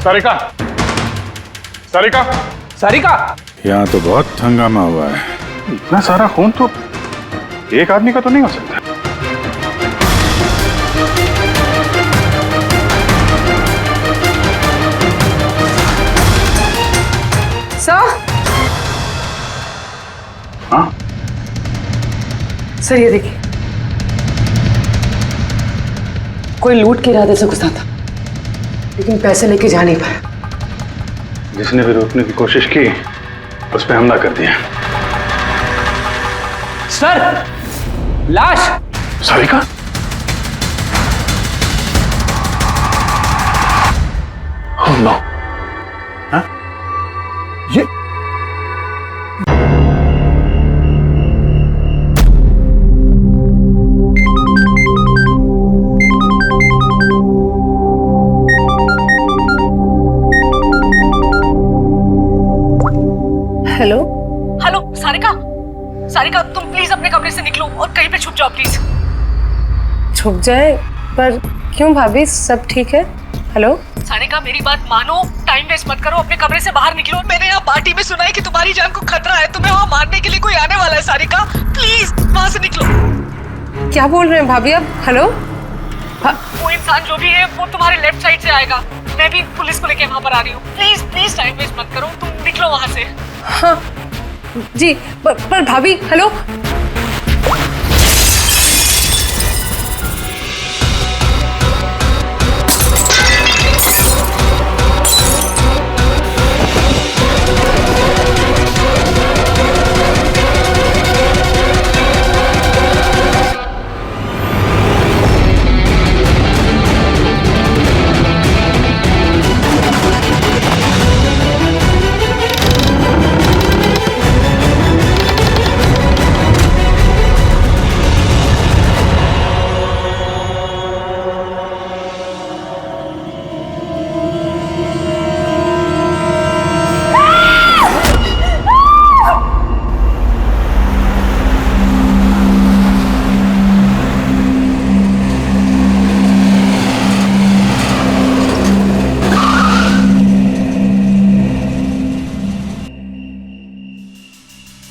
सारिका, सारिका, सारिका, यहाँ तो बहुत हंगामा हुआ है। इतना सारा खून तो एक आदमी का तो नहीं हो सकता। सर, हाँ सर ये देखिए, कोई लूट के इरादे से घुसा था लेकिन पैसे लेके जा नहीं पाया। जिसने भी रोकने की कोशिश की उस पर हमला कर दिया। सर, लाश। सारिका, ओह नो, हाँ? ये हेलो हेलो सारिका, सारिका तुम प्लीज अपने कमरे से निकलो और कहीं पे छुप जाओ प्लीज। छुप जाए? पर क्यों भाभी, सब ठीक है? हेलो सारिका मेरी बात मानो, टाइम वेस्ट मत करो, अपने कमरे से बाहर निकलो। मैंने यहाँ पार्टी में सुना है कि तुम्हारी जान को खतरा है, तुम्हें वहाँ मारने के लिए कोई आने वाला है। सारिका प्लीज वहाँ से निकलो। क्या बोल रहे हैं भाभी आप? हेलो, वो इंसान जो भी है वो तुम्हारे लेफ्ट साइड से आएगा। मैं भी पुलिस को लेके वहाँ पर आ रही हूँ। प्लीज प्लीज टाइम वेस्ट मत करो, तुम निकलो वहाँ से। हाँ जी, पर भाभी हेलो।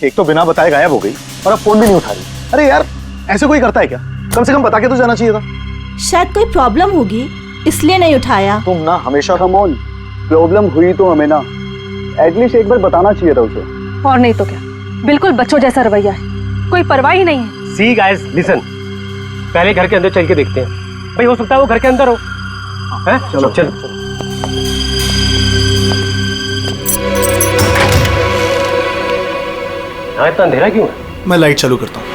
एक तो बिना बताए गायब हो गई और अब फोन भी नहीं उठा रही। अरे यार, ऐसे कोई करता है क्या? कम से कम बता के तो जाना चाहिए था। शायद कोई प्रॉब्लम होगी इसलिए नहीं उठाया। तुम ना हमेशा कम ऑन, प्रॉब्लम हुई तो हमें ना एटलीस्ट एक बार बताना चाहिए था उसे। और नहीं तो क्या, बिल्कुल बच्चों जैसा रवैया है, कोई परवाह ही नहीं है। सी गाइस लिसन, पहले घर के अंदर चल के देखते हैं। भाई हो सकता है वो घर के अंदर हो। हैं? चलो चलो। यहाँ इतना अंधेरा क्यों है? मैं लाइट चालू करता हूँ।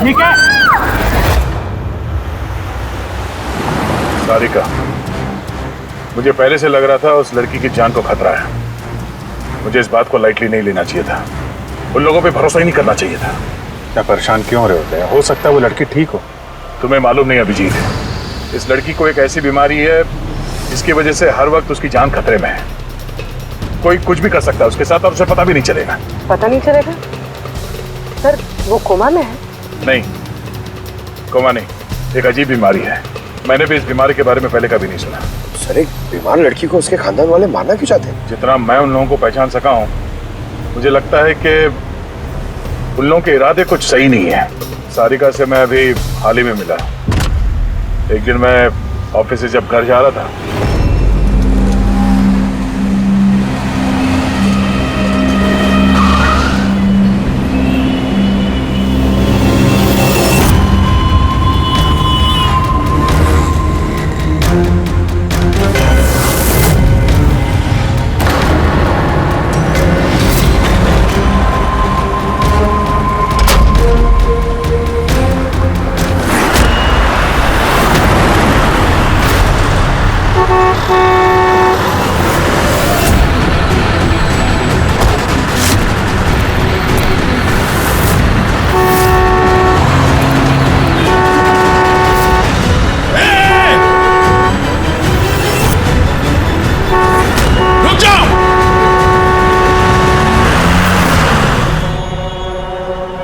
ठीक है। सारिका, मुझे पहले से लग रहा था उस लड़की की जान को खतरा है। मुझे इस बात को लाइटली नहीं लेना चाहिए था। उन लोगों पे भरोसा ही नहीं करना चाहिए था। क्या परेशान क्यों रहे होते हैं? हो सकता है वो लड़की ठीक हो। तुम्हें मालूम नहीं अभिजीत, इस लड़की को एक ऐसी बीमारी है जिसकी वजह से हर वक्त उसकी जान खतरे में है। कोई कुछ भी कर सकता है उसके साथ और उसे पता भी नहीं चलेगा। पता नहीं चलेगा? सर वो कोमा में है? नहीं, कोमा नहीं, एक अजीब बीमारी है। मैंने भी इस बीमारी के बारे में पहले कभी नहीं सुना। सर, एक बीमार लड़की को उसके खानदान वाले मारना क्यों चाहते हैं? जितना मैं उन लोगों को पहचान सका हूँ, मुझे लगता है कि उन लोगों के इरादे कुछ सही नहीं है। सारिका से मैं अभी हाल ही में मिला। एक दिन मैं ऑफिस से जब घर जा रहा था,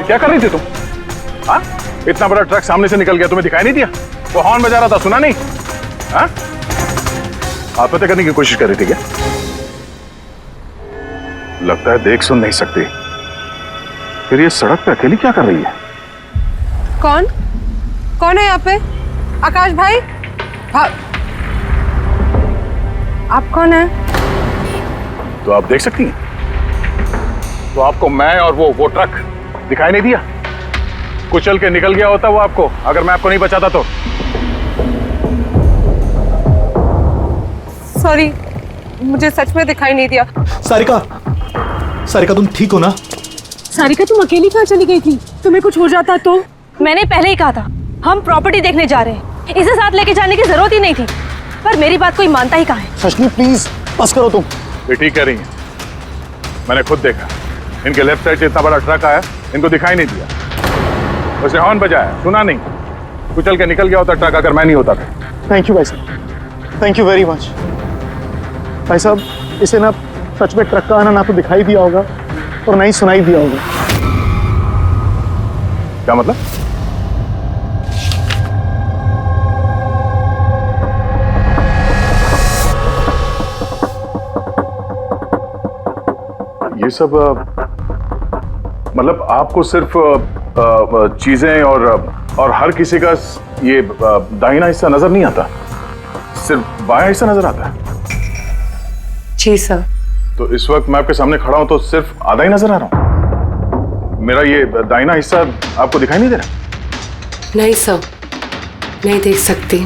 क्या कर रही थी तुम? हाँ? इतना बड़ा ट्रक सामने से निकल गया, तुम्हें दिखाई नहीं दिया? वो हॉर्न बजा रहा था, सुना नहीं? हाँ? आत्महत्या करने की कोशिश कर रही थी क्या? लगता है देख सुन नहीं सकती। फिर ये सड़क पे अकेली क्या कर रही है? कौन है यहाँ पे? आकाश भाई? आप कौन है? तो आप देख सकती हैं? तो आपको मैं और वो ट्रक दिखाई नहीं दिया? कुचल के निकल गया होता वो आपको, अगर मैं आपको नहीं बचाता तो। सॉरी, मुझे सच में दिखाई नहीं दिया। सारिका तुम ठीक हो ना? सारिका तुम अकेली कहाँ चली गई थी? तुम्हें कुछ हो जाता तो? मैंने पहले ही कहा था हम प्रॉपर्टी देखने जा रहे हैं, इसे साथ लेके जाने की जरूरत ही नहीं थी, पर मेरी बात कोई मानता ही कहाँ है। सचनी प्लीज बस करो तुम। ये ठीक कह रही हैं, मैंने खुद देखा। इनके लेफ्ट साइड से इतना बड़ा ट्रक आया, इनको दिखाई नहीं दिया। उसने हॉर्न बजाया, सुना नहीं। कुचल के निकल गया होता ट्रक अगर मैं नहीं होता था। थैंक यू भाई साहब, थैंक यू वेरी मच। भाई साहब, इसे ना सच में ट्रक का आना ना तो दिखाई दिया होगा और ना ही सुनाई दिया होगा। क्या मतलब? ये सब मतलब आपको सिर्फ चीजें और हर किसी का ये दाहिना हिस्सा नजर नहीं आता, सिर्फ बायां हिस्सा नजर आता है? जी सर। तो इस वक्त मैं आपके सामने खड़ा हूं तो सिर्फ आधा ही नजर आ रहा हूं? मेरा ये दाहिना हिस्सा आपको दिखाई नहीं दे रहा? नहीं सर, नहीं देख सकती।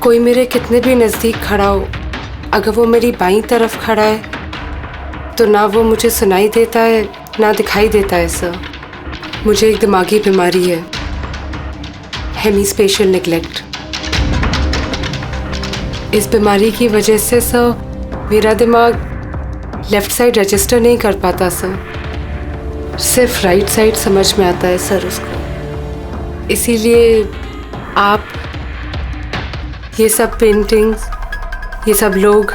कोई मेरे कितने भी नजदीक खड़ा हो, अगर वो मेरी बाईं तरफ खड़ा है तो ना वो मुझे सुनाई देता है ना दिखाई देता है सर। मुझे एक दिमागी बीमारी है, हेमीस्पेशियल नेग्लेक्ट। इस बीमारी की वजह से सर मेरा दिमाग लेफ्ट साइड रजिस्टर नहीं कर पाता सर, सिर्फ राइट साइड समझ में आता है सर उसको। इसीलिए आप ये सब पेंटिंग्स, ये सब लोग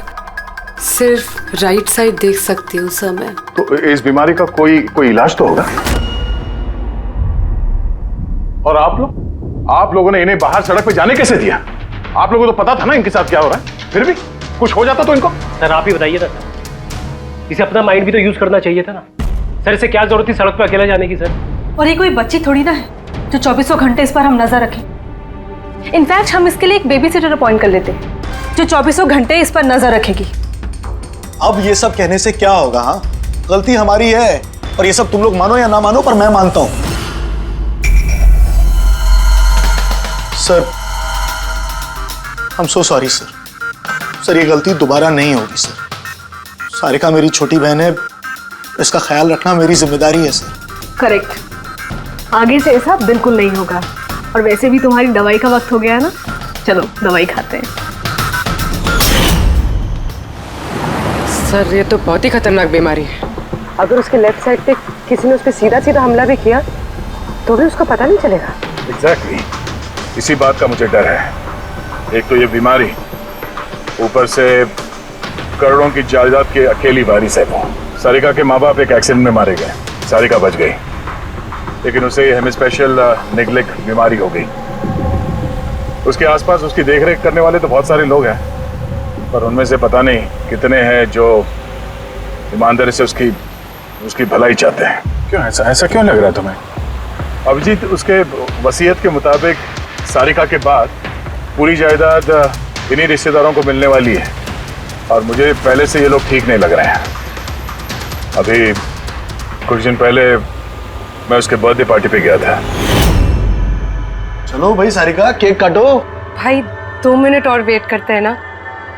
सिर्फ राइट साइड देख सकती हूँ सर मैं। तो इस बीमारी का कोई इलाज तो होगा? और आप लोगों ने इन्हें बाहर सड़क पे जाने कैसे दिया? आप लोगों को तो पता था ना इनके साथ क्या हो रहा है, फिर भी कुछ हो जाता तो इनको। सर आप ही बताइए ना, इसे अपना माइंड भी तो यूज करना चाहिए था ना सर। इसे क्या जरूरत थी सड़क पे अकेला जाने की सर? और ये कोई बच्ची थोड़ी ना है जो 24 घंटे इस पर हम नजर रखें। इनफैक्ट हम इसके लिए एक बेबी सिटर अपॉइंट कर लेते जो 24 घंटे इस पर नजर रखेगी। अब ये सब कहने से क्या होगा? हाँ, गलती हमारी है और ये सब तुम लोग मानो या ना मानो पर मैं मानता हूं। Sir I am so sorry sir, ये गलती दोबारा नहीं होगी सर। सारिका मेरी छोटी बहन है, इसका ख्याल रखना मेरी जिम्मेदारी है सर। करेक्ट, आगे से ऐसा बिल्कुल नहीं होगा। और वैसे भी तुम्हारी दवाई का वक्त हो गया है ना, चलो दवाई खाते हैं। सर ये तो बहुत ही खतरनाक बीमारी है। अगर उसके लेफ्ट साइड पे किसी ने उस पर सीधा सीधा हमला भी किया तो भी उसका पता नहीं चलेगा। एग्जैक्टली, इसी बात का मुझे डर है। एक तो ये बीमारी, ऊपर से करोड़ों की जायदाद के अकेली वारिस है वो। सारिका के माँ बाप एक एक्सीडेंट में मारे गए, सारिका बच गई, लेकिन उसे हेमीस्पेशियल नेग्लेक्ट बीमारी हो गई। उसके आसपास उसकी देखरेख करने वाले तो बहुत सारे लोग हैं, पर उनमें से पता नहीं कितने हैं जो ईमानदारी से उसकी भलाई चाहते हैं। क्यों ऐसा क्यों लग रहा है तुम्हें? अभिजीत, उसके वसीयत के मुताबिक सारिका के बाद पूरी जायदाद इन्हीं रिश्तेदारों को मिलने वाली है, और मुझे पहले से ये लोग ठीक नहीं लग रहे हैं। अभी कुछ दिन पहले मैं उसके बर्थडे पार्टी पे गया था। चलो भाई सारिका, केक काटो। भाई 2 मिनट और वेट करते हैं ना,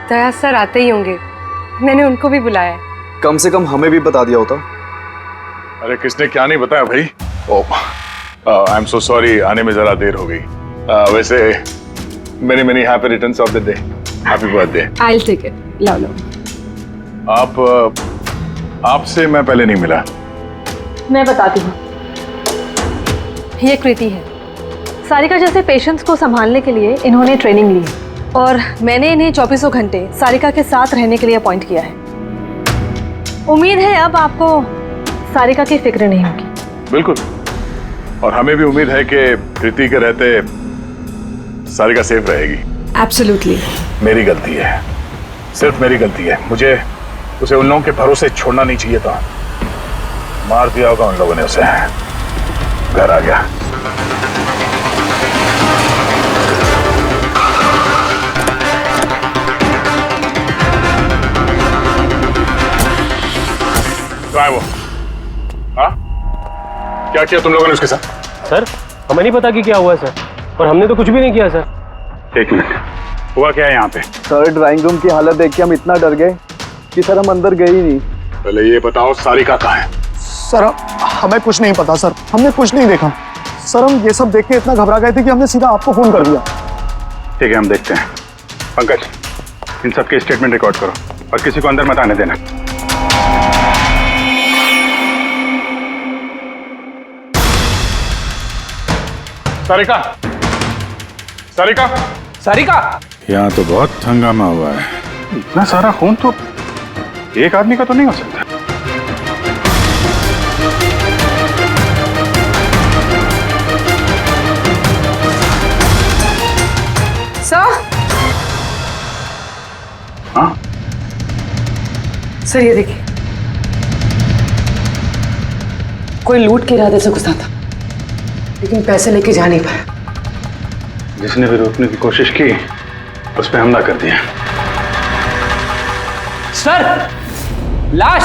दया सर आते ही होंगे, मैंने उनको भी बुलाया है। कम से कम हमें भी बता दिया होता। अरे किसने क्या नहीं बताया भाई। आई एम सो सॉरी, आने में जरा देर हो गई। वैसे many happy returns of the day, happy birthday. I will take it, लो लो। आपसे मैं पहले नहीं मिला। मैं बताती हूँ, ये कृति है। सारिका जैसे पेशेंट्स को संभालने के लिए इन्होंने ट्रेनिंग ली है, और मैंने इन्हें 24 घंटे सारिका के साथ रहने के लिए अपॉइंट किया है। उम्मीद है अब आपको सारिका की फिक्र नहीं होगी। बिल्कुल, और हमें भी उम्मीद है कि कृति के रहते सारिका सेफ रहेगी। एब्सोल्युटली। मेरी गलती है, सिर्फ मेरी गलती है। मुझे उसे उन लोगों के भरोसे छोड़ना नहीं चाहिए था। मार दिया होगा उन लोगों ने उसे। घर आ गया। तो है वो? हाँ? क्या किया तुम लोगों ने उसके साथ? सर हमें नहीं पता कि क्या हुआ सर, और हमने तो कुछ भी नहीं किया सर। एक मिनट, हुआ क्या है यहाँ पे? सर ड्राइंग रूम की हालत देख के हम इतना डर गए कि सर हम अंदर गए ही नहीं। पहले ये बताओ सारिका कहाँ है? सर हमें कुछ नहीं पता सर, हमने कुछ नहीं देखा सर। हम ये सब देख के इतना घबरा गए थे कि हमने सीधा आपको फोन कर दिया। ठीक है, हम देखते हैं। पंकज, इन सबके स्टेटमेंट रिकॉर्ड करो और किसी को अंदर मत आने देना। सारिका, सारिका, सारिका! यहाँ तो बहुत हंगामा हुआ है। इतना सारा खून तो एक आदमी का तो नहीं हो सकता। सर। हाँ? सर ये देखिए, कोई लूट के इरादे से घुसा था, लेकिन पैसे लेके जा नहीं पाया। जिसने भी रोकने की कोशिश की उस पर हमला कर दिया। सर लाश!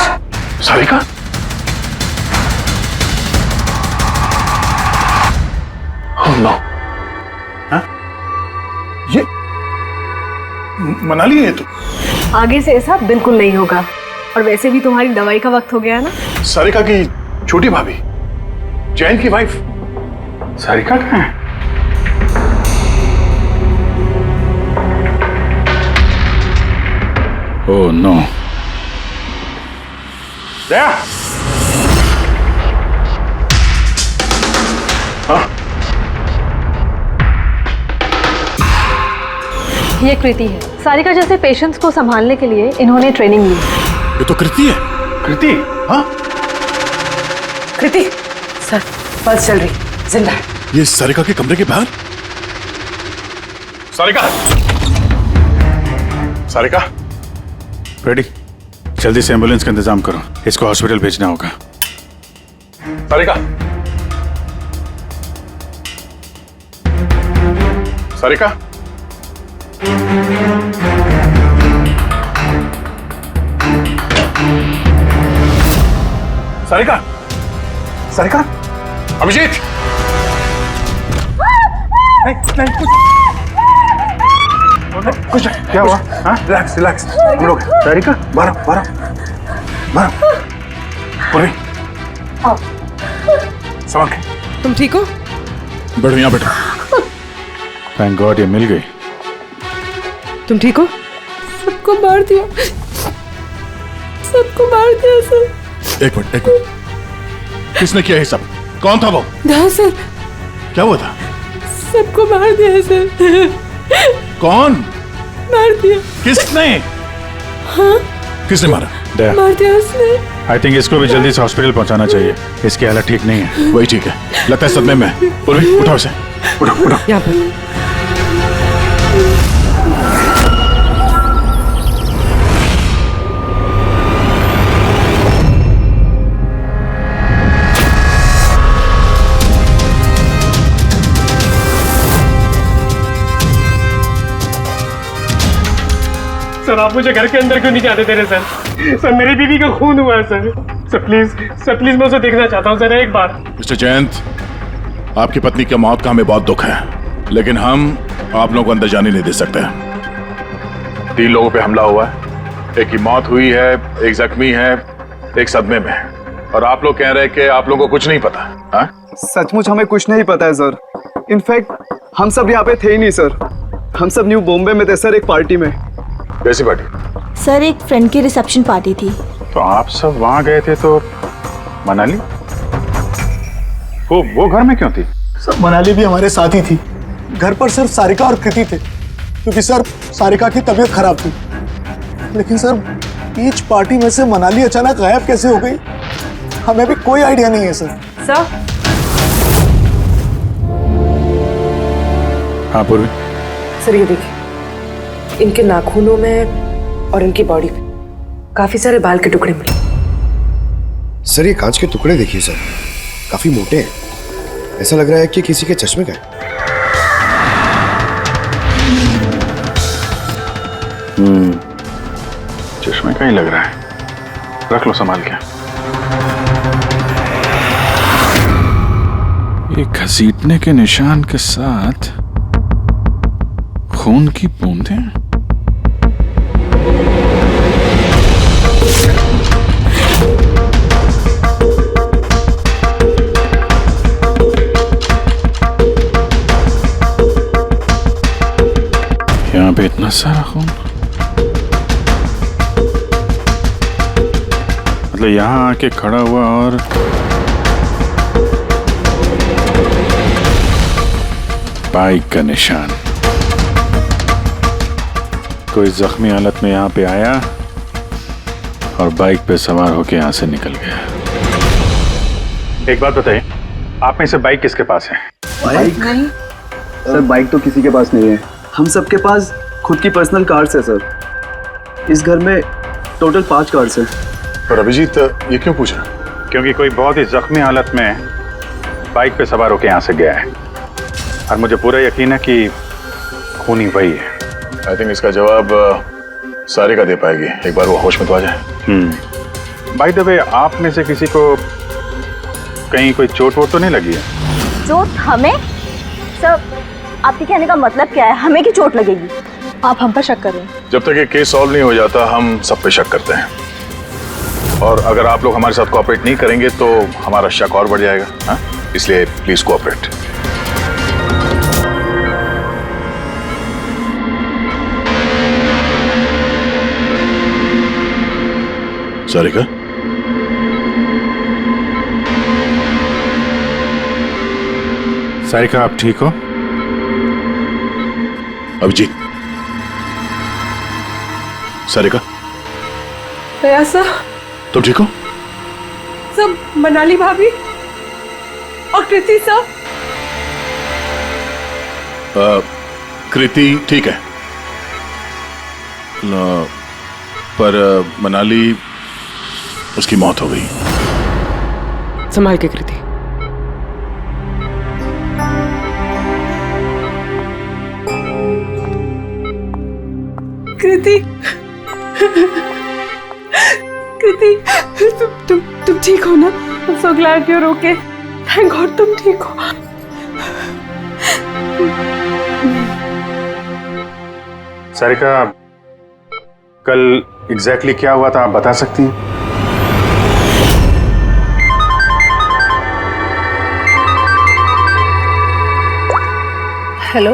सारिका? Oh no! हाँ? ये मना लिए है तू? आगे से ऐसा बिल्कुल नहीं होगा, और वैसे भी तुम्हारी दवाई का वक्त हो गया है ना। सारिका की छोटी भाभी, जैन की वाइफ। सारिका कहाँ है? Oh no. दया! हाँ? ये कृति है। सारिका जैसे पेशेंट्स को संभालने के लिए इन्होंने ट्रेनिंग ली। ये तो कृति है। कृति? हाँ? कृति, सर पल्स चल रही, जिंदा है। ये सारिका के कमरे के बाहर? सारिका! सारिका? रेडी, जल्दी से एम्बुलेंस का इंतजाम करो, इसको हॉस्पिटल भेजना होगा। सारिका! सारिका? सारिका? सारिका? अभिजीत! कुछ क्या हुआ? हाँ? रिलैक्स रिलैक्स, हम लोग। सारिका, बारह पूरी संभाल के। तुम ठीक हो? बैठो यहाँ बैठो। थैंक गॉड ये मिल गई। तुम ठीक हो? सबको मार दिया, सबको मार दिया सर। एक मिनट। किसने किया ये सब? कौन था वो? हाँ सर। क्या हुआ था? सबको मार दिया सर। कौन मार दिया? किसने? हाँ? किसने मारा? मार दिया उसने। आई थिंक इसको भी जल्दी से हॉस्पिटल पहुंचाना चाहिए, इसकी हालत ठीक नहीं है। वही ठीक है, लगता है सदमे में है। पूर्वी उठाओ इसे, उठाओ। यहाँ पर। सर आप मुझे घर के अंदर क्यों नहीं जाने दे रहे सर? सर मेरी बीवी का खून हुआ है सर प्लीज मैं उसे देखना चाहता हूँ सर एक बार। मिस्टर जयंत, आपकी पत्नी की मौत का हमें बहुत दुख है, लेकिन हम आप लोगों को अंदर जाने नहीं दे सकते। 3 लोगों पे हमला हुआ है, एक की मौत हुई है, एक जख्मी है, एक सदमे में, और आप लोग कह रहे हैं कि आप लोगों को कुछ नहीं पता। हाँ? सचमुच हमें कुछ नहीं पता है सर। इनफैक्ट हम सब यहाँ पे थे ही नहीं सर। हम सब न्यू बॉम्बे में थे सर, एक पार्टी में। कैसी पार्टी? सर एक फ्रेंड की रिसेप्शन पार्टी थी। तो आप सब वहां गए थे तो मनाली वो घर में क्यों थी? सर मनाली भी हमारे साथ ही थी। घर पर सिर्फ सारिका और कृति थे, क्योंकि सर सारिका की तबीयत खराब थी। लेकिन सर बीच पार्टी में से मनाली अचानक गायब कैसे हो गई, हमें भी कोई आइडिया नहीं है सर। सर हाँ पूर्वी। सर ये देखिए, इनके नाखूनों में और इनकी बॉडी पे काफी सारे बाल के टुकड़े मिले। सर ये कांच के टुकड़े देखिए सर, काफी मोटे हैं। ऐसा लग रहा है कि किसी के चश्मे का है। चश्मे का ही लग रहा है। रख लो संभाल के। ये घसीटने के निशान के साथ खून की बूंदें। यहाँ पे इतना सारा खून, मतलब यहाँ आके खड़ा हुआ और बाइक का निशान। कोई जख्मी हालत में यहाँ पे आया और बाइक पे सवार होके यहाँ से निकल गया। एक बात बताइए, आप में से बाइक किसके पास है? बाइक नहीं सर, बाइक तो किसी के पास नहीं है। हम सबके पास खुद की पर्सनल कार्स है सर। इस घर में टोटल 5 कार्स हैं। और अभिजीत ये क्यों पूछा? क्योंकि कोई बहुत ही जख्मी हालत में बाइक पे सवार होके यहाँ से गया है और मुझे पूरा यकीन है कि खूनी वही है। आई थिंक इसका जवाब सारिका दे पाएगी, एक बार वो होश में तो आ जाए। बाय द वे, आप में से किसी को कहीं कोई चोट वोट तो नहीं लगी है? चोट हमें? सर आपके कहने का मतलब क्या है? हमें की चोट लगेगी? आप हम पर शक कर रहे हैं? जब तक ये केस सॉल्व नहीं हो जाता हम सब पे शक करते हैं, और अगर आप लोग हमारे साथ कोऑपरेट नहीं करेंगे तो हमारा शक और बढ़ जाएगा। हाँ? इसलिए प्लीज कोऑपरेट। सारिका, सारिका आप ठीक हो? अभिजीत, सारिका दया सर, तुम ठीक हो? सब मनाली भाभी और कृति सर। कृति ठीक है, पर मनाली, उसकी मौत हो गई। संभाल के कृति। कृति, कृति, तुम ठीक हो ना? I'm so glad you're okay. Thank God तुम ठीक हो। सारिका, कल एग्जैक्टली क्या हुआ था आप बता सकती हैं? हेलो,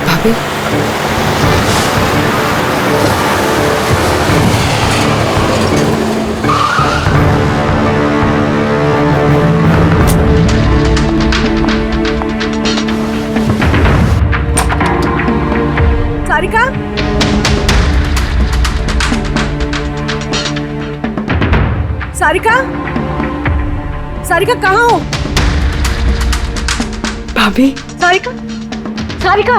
भाभी, सारिका, सारिका, सारिका कहाँ हो? भाभी, सारिका, सारिका,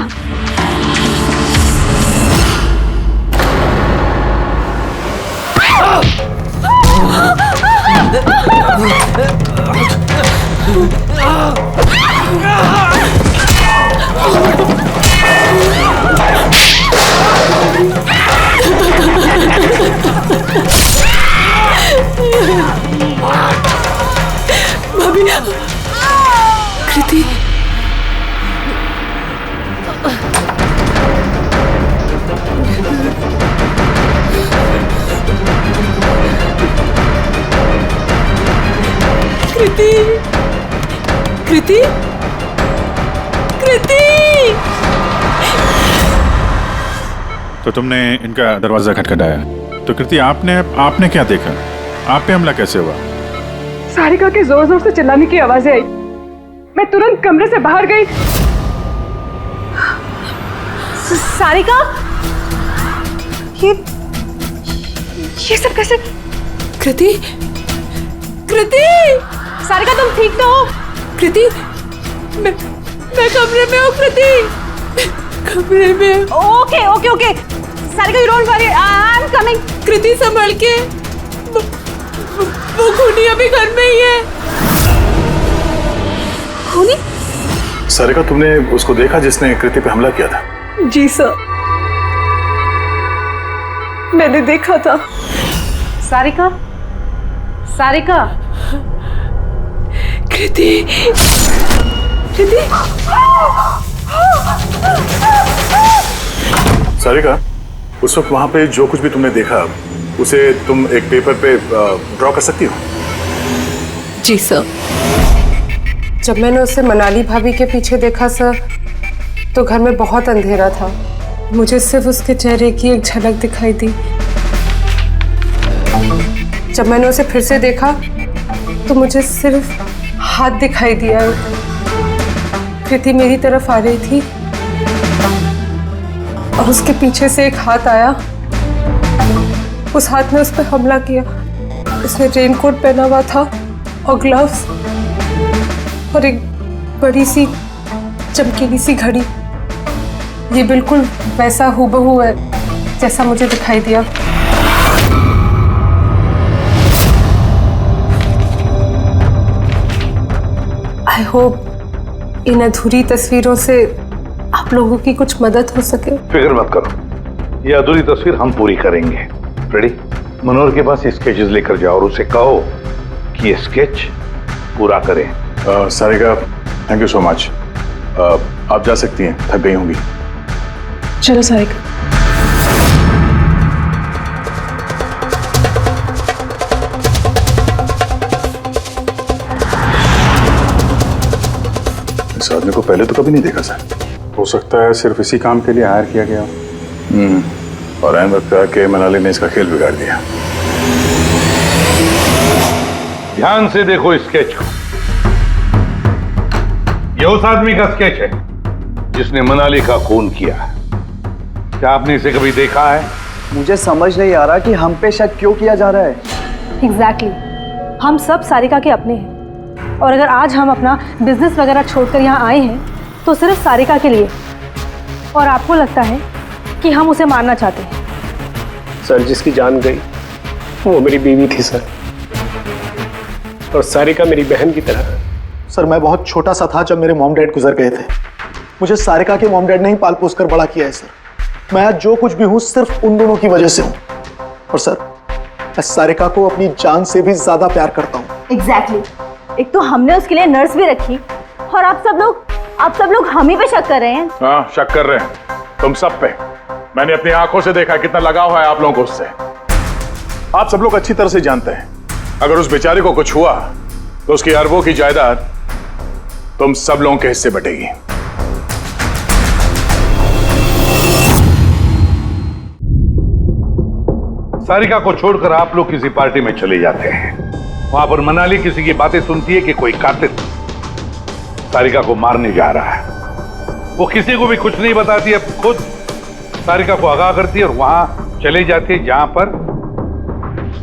भाभी, कृति, कृति, कृति, कृति। तो तुमने इनका दरवाजा खटखटाया, तो कृति आपने क्या देखा? आप पे हमला कैसे हुआ? सारिका के जोर जोर से चिल्लाने की आवाजें आई। मैं तुरंत कमरे से बाहर गई। सारिका, ये सब कैसे? कृति, कृति, सारिका तुम ठीक तो हो? कृति, मैं कमरे में हूँ। कृति, कमरे में। Okay okay okay Sarika, you don't worry, I am coming. Kriti संभल के, वो खूनी अभी घर में ही है। खूनी? सारिका, तुमने उसको देखा जिसने कृति पे हमला किया था? जी सर, मैंने देखा था। सारिका, सारिका, कृति, कृति, सारिका, उस वक्त वहां पे जो कुछ भी तुमने देखा उसे तुम एक पेपर पे ड्रॉ कर सकती हो? जी सर। जब मैंने उसे मनाली भाभी के पीछे देखा सर, तो घर में बहुत अंधेरा था। मुझे सिर्फ उसके चेहरे की एक झलक दिखाई दी। जब मैंने उसे फिर से देखा तो मुझे सिर्फ हाथ दिखाई दिया। कृति मेरी तरफ आ रही थी और उसके पीछे से एक हाथ आया। उस हाथ ने उस पर हमला किया। उसने रेनकोट पहना हुआ था और ग्लव्स और एक बड़ी सी चमकीली सी घड़ी। ये बिल्कुल वैसा हूबहू है जैसा मुझे दिखाई दिया। आई होप इन अधूरी तस्वीरों से आप लोगों की कुछ मदद हो सके। फिक्र मत करो, ये अधूरी तस्वीर हम पूरी करेंगे। रेडी? मनोहर के पास स्केचेस लेकर जाओ और उसे कहो कि ये स्केच पूरा करें। Sarika, thank you so much. आप जा सकती हैं, थक गई होंगी। चलो सारिका। इस आदमी को पहले तो कभी नहीं देखा सर। हो सकता है सिर्फ इसी काम के लिए हायर किया गया। और ऐन वक्त आके मनाली ने इसका खेल बिगाड़ दिया। ध्यान से देखो इस स्केच को। ये उस आदमी का स्केच है जिसने मनाली का खून किया। क्या आपने इसे कभी देखा है? मुझे समझ नहीं आ रहा कि हम पे शक क्यों किया जा रहा है। एग्जैक्टली, हम सब सारिका के अपने हैं और अगर आज हम अपना बिजनेस वगैरह छोड़कर यहाँ आए हैं तो सिर्फ सारिका के लिए। और आपको लगता है कि हम उसे मारना चाहते हैं? सर, जिसकी जान गई वो मेरी बीवी थी सर, और सारिका मेरी बहन की तरह। सर, मैं बहुत छोटा सा था जब मेरे मॉम डैड गुजर गए थे। मुझे सारिका के मॉम डैड ने ही पाल पोस कर बड़ा किया है सर। मैं आज जो कुछ भी हूँ सिर्फ उन दोनों की वजह से हूँ। और सर, मैं सारिका को अपनी जान से भी ज्यादा प्यार करता हूँ। एग्जैक्टली। एक तो हमने उसके लिए नर्स भी रखी और आप सब लोग हम ही पे शक कर रहे हैं। हाँ, शक कर रहे हैं तुम सब पे। मैंने अपनी आंखों से देखा कितना लगाव है आप लोगों को उससे। आप सब लोग अच्छी तरह से जानते हैं अगर उस बेचारे को कुछ हुआ तो उसकी अरबों की जायदाद तुम सब लोगों के हिस्से बटेगी। सारिका को छोड़कर आप लोग किसी पार्टी में चले जाते हैं। वहां पर मनाली किसी की बातें सुनती है कि कोई कातिल सारिका को मारने जा रहा है। वो किसी को भी कुछ नहीं बताती है, खुद सारिका को आगाह करती है और वहां चले जाती है जहां पर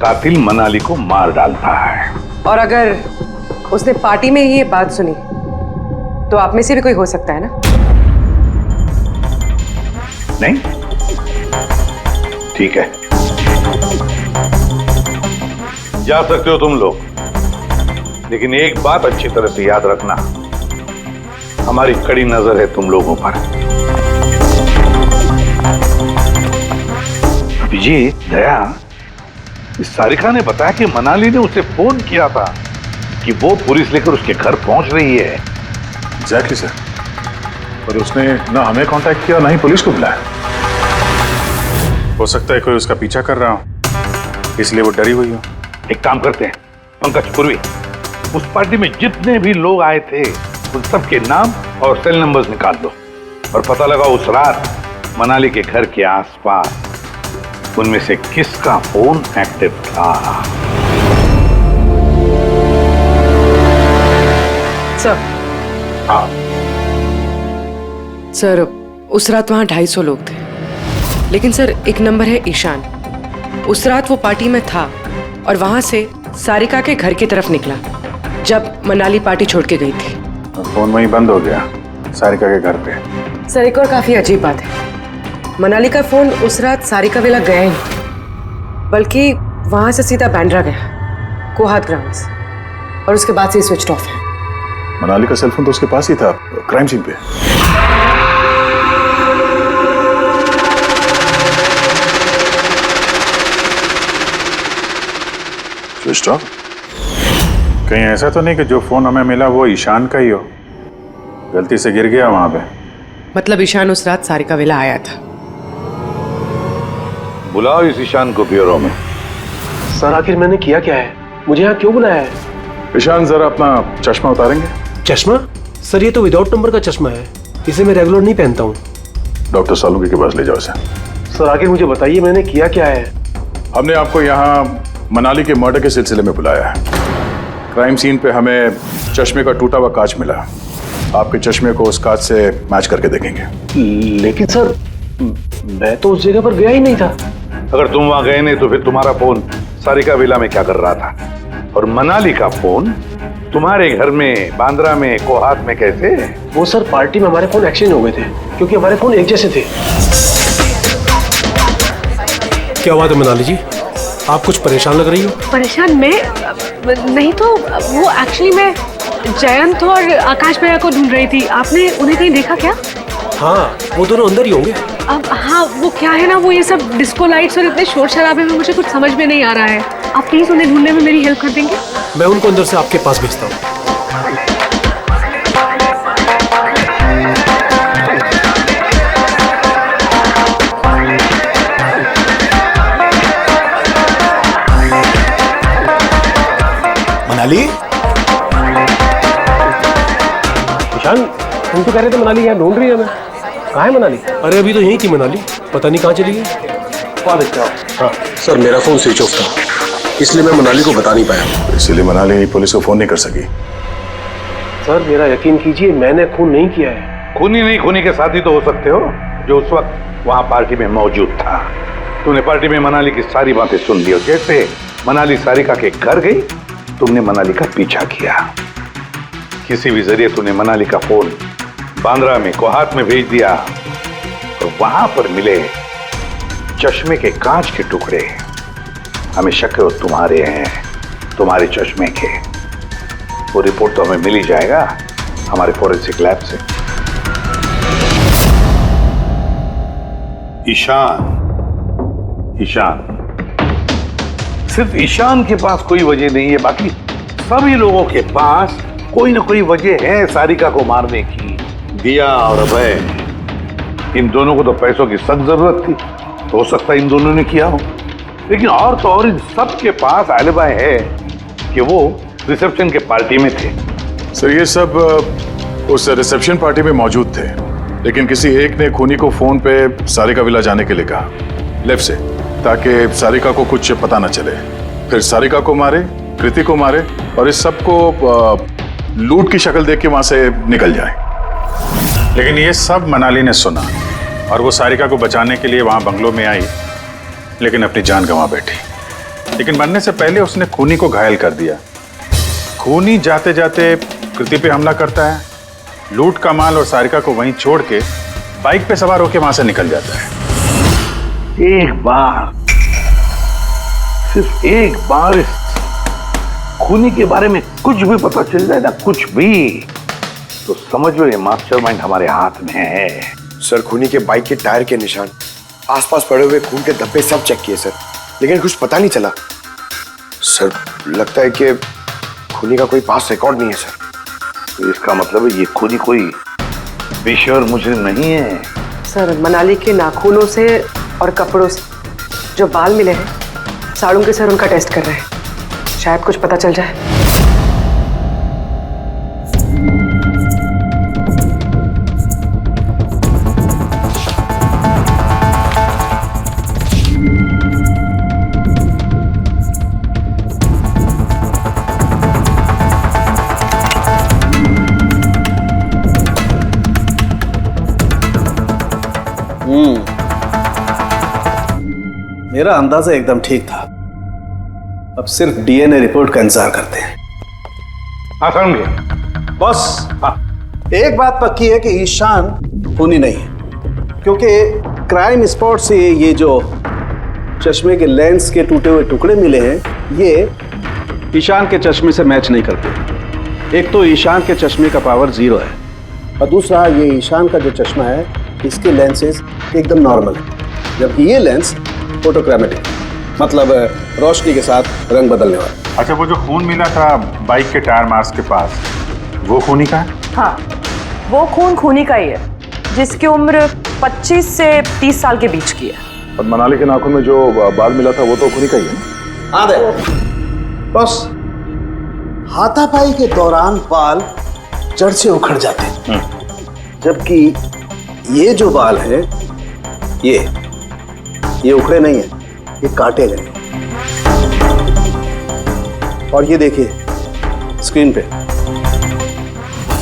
कातिल मनाली को मार डालता है। और अगर उसने पार्टी में ही ये बात सुनी तो आप में से भी कोई हो सकता है ना? नहीं? ठीक है, जा सकते हो तुम लोग, लेकिन एक बात अच्छी तरह से याद रखना, हमारी कड़ी नजर है तुम लोगों पर। विजय, दया, इस सारिका ने बताया कि मनाली ने उसे फोन किया था कि वो पुलिस लेकर उसके घर पहुंच रही है। एग्जैक्टली सर, पर उसने ना हमें कांटेक्ट किया ना ही पुलिस को बुलाया। हो सकता है कोई उसका पीछा कर रहा हो, इसलिए वो डरी हुई हो। एक काम करते हैं पंकज, पूर्वी, उस पार्टी में जितने भी लोग आए थे उन सबके नाम और सेल नंबर्स निकाल लो और पता लगा उस रात मनाली के घर के आसपास उनमें से किसका फोन एक्टिव था। सर। हाँ। सर उस रात वहाँ 250 लोग थे, लेकिन सर एक नंबर है ईशान। उस रात वो पार्टी में था और वहाँ से सारिका के घर की तरफ निकला जब मनाली पार्टी छोड़ के गई थी। फोन वहीं बंद हो गया सारिका के घर पे। सर एक और काफी अजीब बात है, मनाली का फोन उस रात सारिका विला गया ही नहीं, बल्कि वहाँ से सीधा बांद्रा गया, कोहात ग्राउंड्स, और उसके बाद से स्विच ऑफ है। मनाली का सेलफोन तो उसके पास ही था क्राइम सीन पे। Switch off? कहीं ऐसा तो नहीं कि जो फोन हमें मिला वो ईशान का ही हो, गलती से गिर गया वहां पे? मतलब ईशान उस रात सारिका विला आया था। बुलाओ इस ईशान को ब्यूरो में। सर आखिर मैंने किया क्या है, मुझे यहाँ क्यों बुलाया है? ईशान जरा अपना चश्मा उतारेंगे? चश्मा? सर ये तो विदाउट नंबर का चश्मा है, इसे मैं रेगुलर नहीं पहनता हूँ। डॉक्टर सालुंके के पास ले जाओ इसे। सर आखिर मुझे बताइए मैंने किया क्या है? हमने आपको यहाँ मनाली के मर्डर के सिलसिले में बुलाया है। क्राइम सीन पे हमें चश्मे का टूटा हुआ कांच मिला, आपके चश्मे को उस कांच से मैच करके देखेंगे। लेकिन सर मैं तो उस जगह पर गया ही नहीं था। अगर तुम वहां गए नहीं तो फिर तुम्हारा फोन सारिका विला में क्या कर रहा था? और मनाली का फोन तुम्हारे घर में बांद्रा में कोहात में कैसे? वो सर पार्टी में हमारे फोन एक्सचेंज हो गए थे, क्योंकि हमारे फोन एक जैसे थे। क्या बात है मनाली जी, आप कुछ परेशान लग रही हो? परेशान मैं नहीं, तो वो एक्चुअली मैं जयंत और आकाश भैया को ढूंढ रही थी। आपने उन्हें कहीं देखा क्या? हाँ वो दोनों अंदर ही होंगे। अब हाँ वो क्या है ना, वो ये सब डिस्को लाइट्स और इतने शोर शराबे में मुझे कुछ समझ में नहीं आ रहा है। आप प्लीज उन्हें ढूंढने में मेरी हेल्प कर देंगे? मैं उनको अंदर से आपके पास भेजता हूँ। मनाली? ईशान तुम तो कह रहे थे मनाली यहाँ ढूंढ रही है हमें, कहाँ है मनाली? अरे अभी तो यहीं थी मनाली, पता नहीं कहाँ चली गई। हाँ सर मेरा फोन स्विच ऑफ था, इसलिए मैं मनाली को बता नहीं पाया। इसलिए मनाली पुलिस को फोन नहीं कर सकी। सर मेरा यकीन कीजिए मैंने खून नहीं किया है। खूनी नहीं, खूनी के साथी तो हो सकते हो जो उस वक्त वहां पार्टी में मौजूद था। तूने पार्टी में मनाली की सारी बातें सुन ली और जैसे मनाली सारिका के घर गई तुमने मनाली का पीछा किया। किसी भी जरिए तूने मनाली का फोन बांद्रा में कोहात में भेज दिया और वहां पर मिले चश्मे के कांच के टुकड़े हमें शक है तुम्हारे हैं, तुम्हारे चश्मे के। वो रिपोर्ट तो हमें मिल ही जाएगा हमारे फोरेंसिक लैब से। ईशान सिर्फ ईशान के पास कोई वजह नहीं है, बाकी सभी लोगों के पास कोई ना कोई वजह है सारिका को मारने की। दिया और अभय, इन दोनों को तो पैसों की सख्त जरूरत थी, तो हो सकता है इन दोनों ने किया हो। लेकिन और तो और इन सब के पास एलिबी है कि वो रिसेप्शन के पार्टी में थे। सर ये सब उस रिसेप्शन पार्टी में मौजूद थे, लेकिन किसी एक ने खूनी को फोन पे सारिका विला जाने के लिए कहा लेफ्ट से, ताकि सारिका को कुछ पता न चले। फिर सारिका को मारे, कृति को मारे और इस सब को लूट की शक्ल देख के वहां से निकल जाए। लेकिन ये सब मनाली ने सुना और वो सारिका को बचाने के लिए वहां बंगलों में आई, लेकिन अपनी जान गंवा बैठी। लेकिन मरने से पहले उसने खूनी को घायल कर दिया। खूनी जाते जाते कृति पे हमला करता है, लूट का माल और सारिका को वहीं छोड़ के बाइक पे सवार होकर वहां से निकल जाता है। एक बार, सिर्फ एक बार इस खूनी के बारे में कुछ भी पता चल जाए ना, कुछ भी, तो समझ लो ये मास्टरमाइंड हमारे हाथ में है। सर खूनी के बाइक के टायर के निशान, आसपास पड़े हुए खून के धब्बे सब चेक किए सर, लेकिन कुछ पता नहीं चला। सर लगता है कि खूनी का कोई पास रिकॉर्ड नहीं है सर। तो इसका मतलब है ये खूनी कोई पेशेवर मुजरिम नहीं है। सर मनाली के नाखूनों से और कपड़ों से जो बाल मिले हैं, सालुंके सर उनका टेस्ट कर रहे हैं, शायद कुछ पता चल जाए। मेरा अंदाजा एकदम ठीक था। अब सिर्फ डीएनए रिपोर्ट का इंतजार करते हैं। आसान भी बॉस, एक बात पक्की है कि ईशान खूनी नहीं है, क्योंकि क्राइम स्पॉट से ये जो चश्मे के लेंस के टूटे हुए टुकड़े मिले हैं, ये ईशान के चश्मे से मैच नहीं करते। एक तो ईशान के चश्मे का पावर 0 है, और दूसरा ये ईशान का जो चश्मा है इसके लेंसेज एकदम नॉर्मल है, जबकि ये लेंस फोटोक्रोमेटिक, मतलब रोशनी के साथ रंग बदलने वाला। अच्छा, वो जो खून मिला था बाइक के टायर मार्क्स के पास, वो खूनी का है? हाँ, वो खून खूनी का ही है, जिसकी उम्र 25 से 30 साल के बीच की है। और मनाली के नाखून में जो बाल मिला था वो तो खूनी का ही है। हाँ दे बस, हाथापाई के दौरान बाल जड़ से उखड़ जाते हैं, जबकि ये जो बाल है ये उखड़े नहीं है, ये काटे गए। और ये देखिए स्क्रीन पे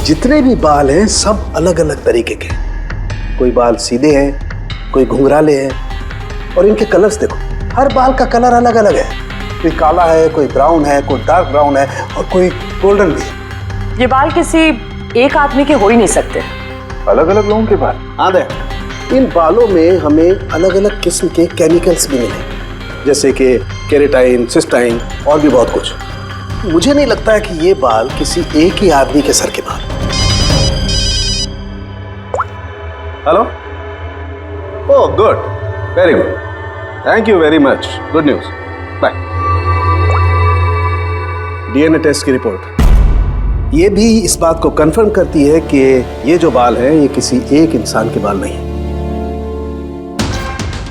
जितने भी बाल हैं सब अलग अलग तरीके के। कोई बाल सीधे हैं, कोई घुंघराले हैं, और इनके कलर्स देखो, हर बाल का कलर अलग अलग है। कोई काला है, कोई ब्राउन है, कोई डार्क ब्राउन है, और कोई गोल्डन भी है। ये बाल किसी एक आदमी के हो ही नहीं सकते। अलग अलग लोगों के बाल? हाँ दे, इन बालों में हमें अलग अलग किस्म के केमिकल्स भी मिले, जैसे कि केराटिन, सिस्टाइन और भी बहुत कुछ। मुझे नहीं लगता है कि ये बाल किसी एक ही आदमी के सर के बाल। Hello? Oh good, very good, thank you very much, good news, bye. DNA test की रिपोर्ट ये भी इस बात को कंफर्म करती है कि ये जो बाल हैं ये किसी एक इंसान के बाल नहीं है।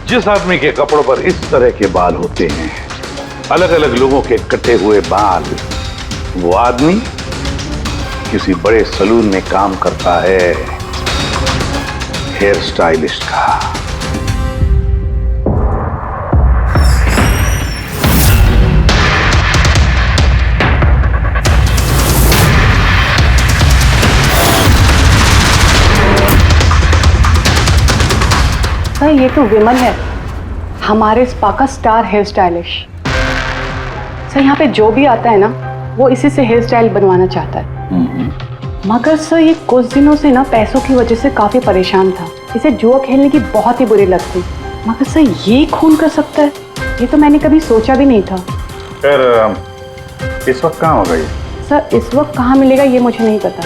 जिस आदमी के कपड़ों पर इस तरह के बाल होते हैं, अलग अलग लोगों के कटे हुए बाल, वो आदमी किसी बड़े सलून में काम करता है, हेयर स्टाइलिस्ट का। सर ये तो विमल है, हमारे स्पा का स्टार हेयर स्टाइलिश। सर यहाँ पे जो भी आता है ना वो इसी से हेयर स्टाइल बनवाना चाहता है। मगर सर ये कुछ दिनों से ना पैसों की वजह से काफी परेशान था, इसे जुआ खेलने की बहुत ही बुरी लत थी। मगर सर ये खून कर सकता है, ये तो मैंने कभी सोचा भी नहीं था। फिर इस वक्त कहाँ होगा ये? सर इस वक्त कहाँ मिलेगा ये मुझे नहीं पता,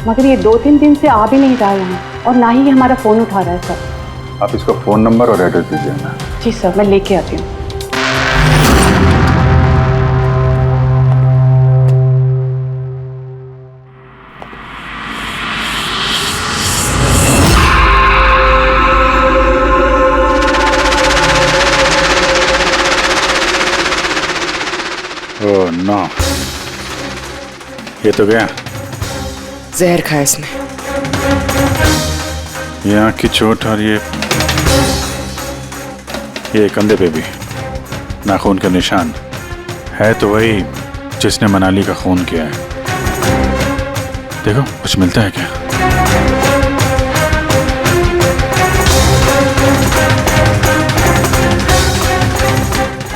मगर ये 2-3 दिन से आ भी नहीं रहा यहाँ, और ना ही ये हमारा फोन उठा रहा है। सर आप इसको फोन नंबर और एड्रेस दीजिए ना। जी सर, मैं लेके आती हूँ। ओह नो, ये तो गया। जहर खाया इसने। ये आँख की चोट और ये कंधे पे भी नाखून का निशान है, तो वही जिसने मनाली का खून किया है। देखो कुछ मिलता है क्या?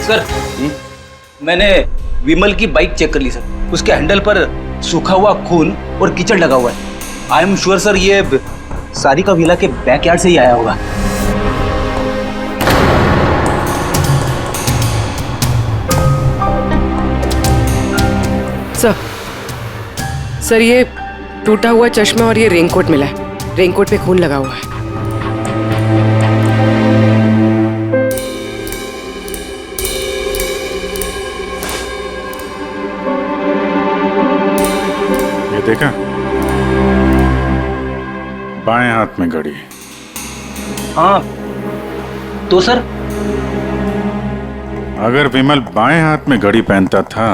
सर मैंने विमल की बाइक चेक कर ली सर, उसके हैंडल पर सूखा हुआ खून और कीचड़ लगा हुआ है। आई एम श्योर सर ये सारिका विला के बैकयार्ड से ही आया होगा। सर ये टूटा हुआ चश्मा और ये रेनकोट मिला है, रेनकोट पे खून लगा हुआ है। ये देखा, बाएं हाथ में घड़ी। हाँ तो सर अगर विमल बाएं हाथ में घड़ी पहनता था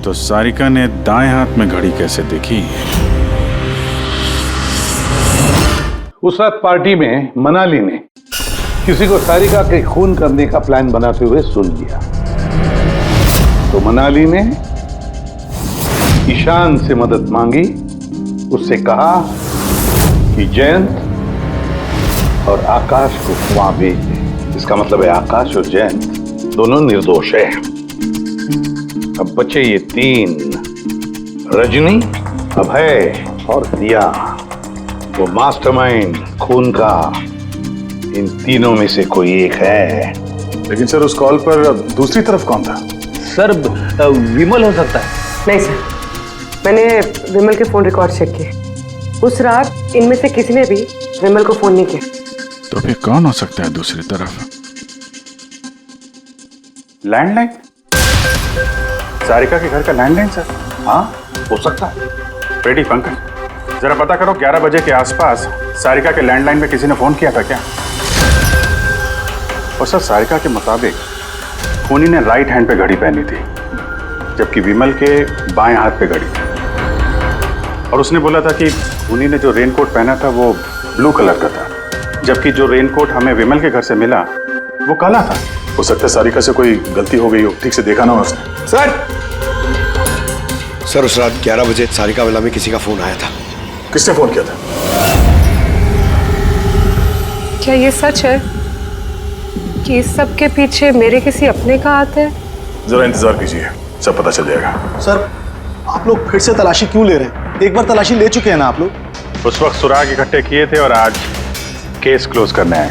तो सारिका ने दाएं हाथ में घड़ी कैसे देखी? उस रात पार्टी में मनाली ने किसी को सारिका के खून करने का प्लान बनाते हुए सुन लिया, तो मनाली ने ईशान से मदद मांगी, उससे कहा कि जयंत और आकाश को वहां भेज दे इसका मतलब है आकाश और जैन दोनों निर्दोष है। अब बचे ये तीन, रजनी, अभय और दिया। वो मास्टरमाइंड खून का इन तीनों में से कोई एक है। लेकिन सर उस कॉल पर दूसरी तरफ कौन था? सर विमल हो सकता है। नहीं सर, मैंने विमल के फोन रिकॉर्ड चेक किए। उस रात इनमें से किसी ने भी विमल को फोन नहीं किया। तो फिर कौन हो सकता है दूसरी तरफ? लैंडलाइन? सारिका के घर का लैंडलाइन सर? हाँ हो सकता है। बेटी पंकज, जरा पता करो 11 बजे के आसपास सारिका के लैंडलाइन में किसी ने फोन किया था क्या? और सर सारिका के मुताबिक खूनी ने राइट हैंड पे घड़ी पहनी थी, जबकि विमल के बाएं हाथ पे घड़ी थी। और उसने बोला था कि खूनी ने जो रेनकोट पहना था वो ब्लू कलर का था, जबकि जो रेनकोट हमें विमल के घर से मिला वो काला था। हो सकता है सारिका से कोई गलती हो गई हो, ठीक से देखा ना हो उसने। सर उस रात 11 बजे सारिका विला में किसी का फोन आया था। किसने फोन किया था? क्या ये सच है कि इस सब के पीछे मेरे किसी अपने का हाथ है? जरा इंतजार कीजिए, सब पता चल जाएगा। सर आप लोग फिर से तलाशी क्यों ले रहे हैं? एक बार तलाशी ले चुके हैं ना आप लोग। उस वक्त सुराग इकट्ठे किए थे और आज केस क्लोज करने आए।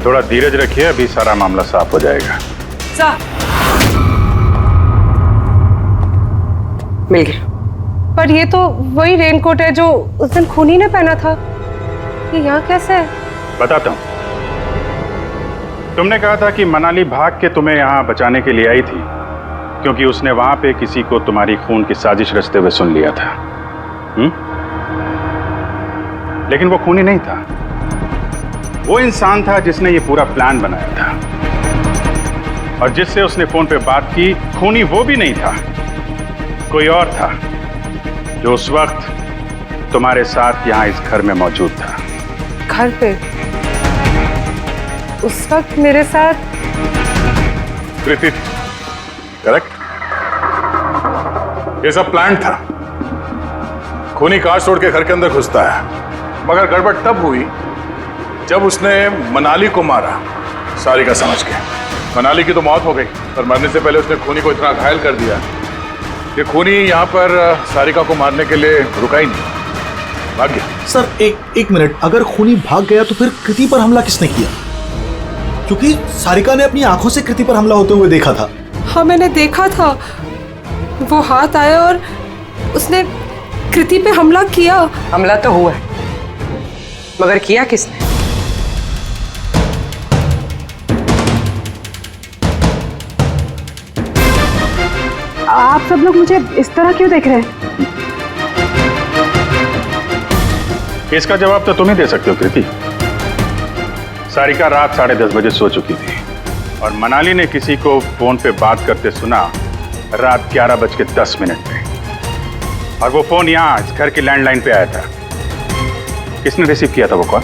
थोड़ा धीरज रखिए, अभी सारा मामला साफ हो जाएगा। मिल गया। पर ये तो वही रेनकोट है जो उस दिन खूनी ने पहना था। ये यहाँ कैसे है? बताता हूँ। तुमने कहा था कि मनाली भाग के तुम्हें यहाँ बचाने के लिए आई थी, क्योंकि उसने वहां पे किसी को तुम्हारी खून की साजिश रचते हुए सुन लिया था। लेकिन वो खूनी नहीं था। वो इंसान था जिसने ये पूरा प्लान बनाया था। और जिससे उसने फोन पे बात की, खूनी वो भी नहीं था, कोई और था जो उस वक्त तुम्हारे साथ यहाँ इस घर में मौजूद था। घर पे? उस वक्त मेरे साथ कृति, करेक्ट? ये सब प्लान था। खूनी कांच तोड़ के घर के अंदर घुसता है, मगर गड़बड़ तब हुई जब उसने मनाली को मारा, सारिका समझ के। मनाली की तो मौत हो गई, पर मरने से पहले उसने खूनी को इतना घायल कर दिया कि खूनी यहाँ पर सारिका को मारने के लिए रुका ही नहीं, भाग गया। सर एक मिनट, अगर खूनी भाग गया तो फिर कृति पर हमला किसने किया? क्योंकि सारिका ने अपनी आंखों से कृति पर हमला होते हुए देखा था। हाँ मैंने देखा था, वो हाथ आया और उसने कृति पे हमला किया। हमला तो हुआ है, मगर किया किसने? आप सब लोग मुझे इस तरह क्यों देख रहे हैं? इसका जवाब तो तुम ही दे सकते हो कृति। सारिका रात 10:30 बजे सो चुकी थी और मनाली ने किसी को फोन पे बात करते सुना रात 11:10 पे। और वो फोन यहाँ इस घर की लैंडलाइन पे आया था। किसने रिसीव किया था वो कॉल?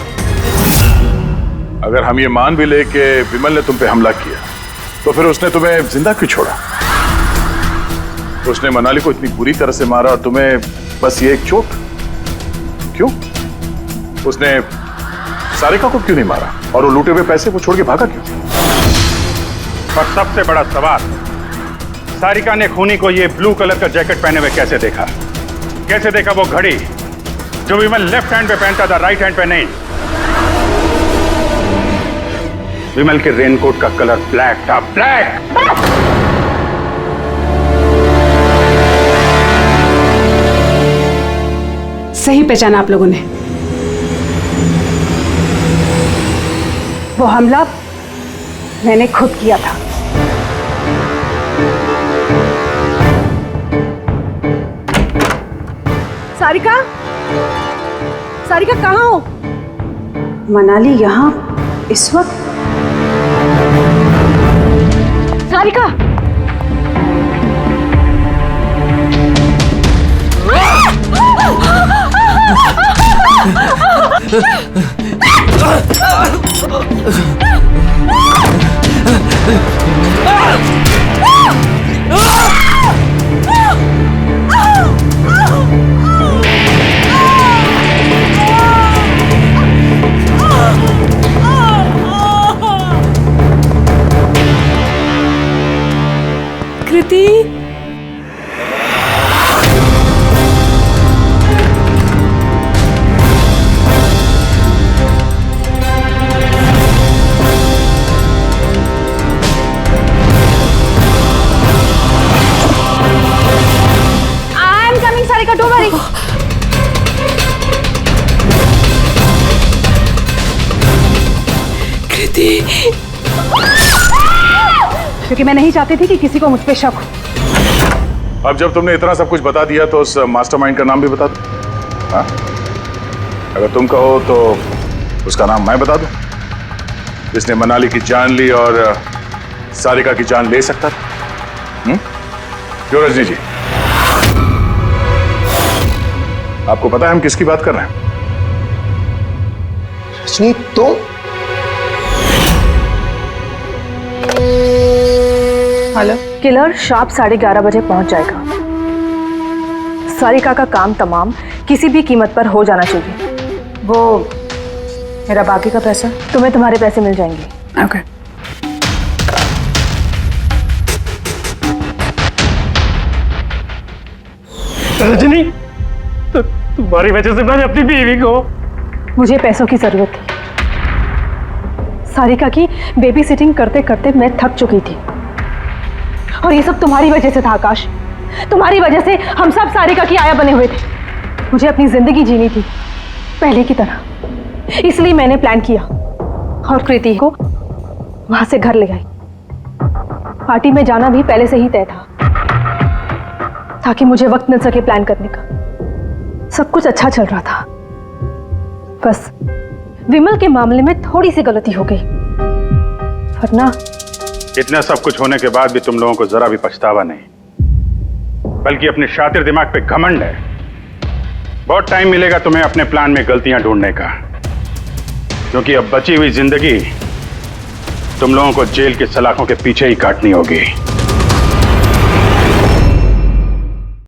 अगर हम ये मान भी ले कि विमल ने तुम पे हमला किया, तो फिर उसने तुम्हें जिंदा क्यों छोड़ा? उसने मनाली को इतनी बुरी तरह से मारा और तुम्हें बस ये एक चोट? क्यों? उसने सारिका को क्यों नहीं मारा? और वो लूटे हुए पैसे को छोड़ के भागा क्यों? और सबसे बड़ा सवाल, सारिका ने खूनी को ये ब्लू कलर का जैकेट पहने हुए कैसे देखा? कैसे देखा वो घड़ी जो विमल लेफ्ट हैंड पे पहनता था, राइट हैंड पे नहीं? विमल के रेनकोट का कलर ब्लैक था, ब्लैक। सही पहचाना आप लोगों ने। वो हमला मैंने खुद किया था। सारिका, सारिका कहाँ हो? मनाली यहाँ इस वक्त? Sarika, Kriti I am coming Sarika, don't worry. Kriti, क्योंकि मैं नहीं चाहती थी कि किसी को मुझ पे शक हो। अब जब तुमने इतना सब कुछ बता दिया तो उस मास्टरमाइंड का नाम भी बता दो। हाँ? अगर तुम कहो तो उसका नाम मैं बता दूं, जिसने मनाली की जान ली और सारिका की जान ले सकता था। क्यों रजनी जी, आपको पता है हम किसकी बात कर रहे हैं? रजनी तो हेलो, किलर शार्प 11:30 बजे पहुंच जाएगा। सारिका का काम तमाम किसी भी कीमत पर हो जाना चाहिए। वो मेरा बाकी का पैसा, तुम्हें तुम्हारे पैसे मिल जाएंगे। ओके। रजनी, तो तुम्हारी वजह से मैंने अपनी बीवी को, मुझे पैसों की जरूरत थी। सारिका की बेबी सिटिंग करते करते मैं थक चुकी थी, और ये सब तुम्हारी वजह से था आकाश। तुम्हारी वजह से हम सब सारिका की आया बने हुए थे। मुझे अपनी जिंदगी जीनी थी पहले की तरह, इसलिए मैंने प्लान किया और कृति को वहां से घर ले आई। पार्टी में जाना भी पहले से ही तय था, ताकि मुझे वक्त मिल सके प्लान करने का। सब कुछ अच्छा चल रहा था, बस विमल के मामले में थोड़ी सी गलती हो गई, वरना इतना सब कुछ होने के बाद भी तुम लोगों को जरा भी पछतावा नहीं, बल्कि अपने शातिर दिमाग पे घमंड है। बहुत टाइम मिलेगा तुम्हें अपने प्लान में गलतियां ढूंढने का, क्योंकि अब बची हुई जिंदगी तुम लोगों को जेल के सलाखों के पीछे ही काटनी होगी।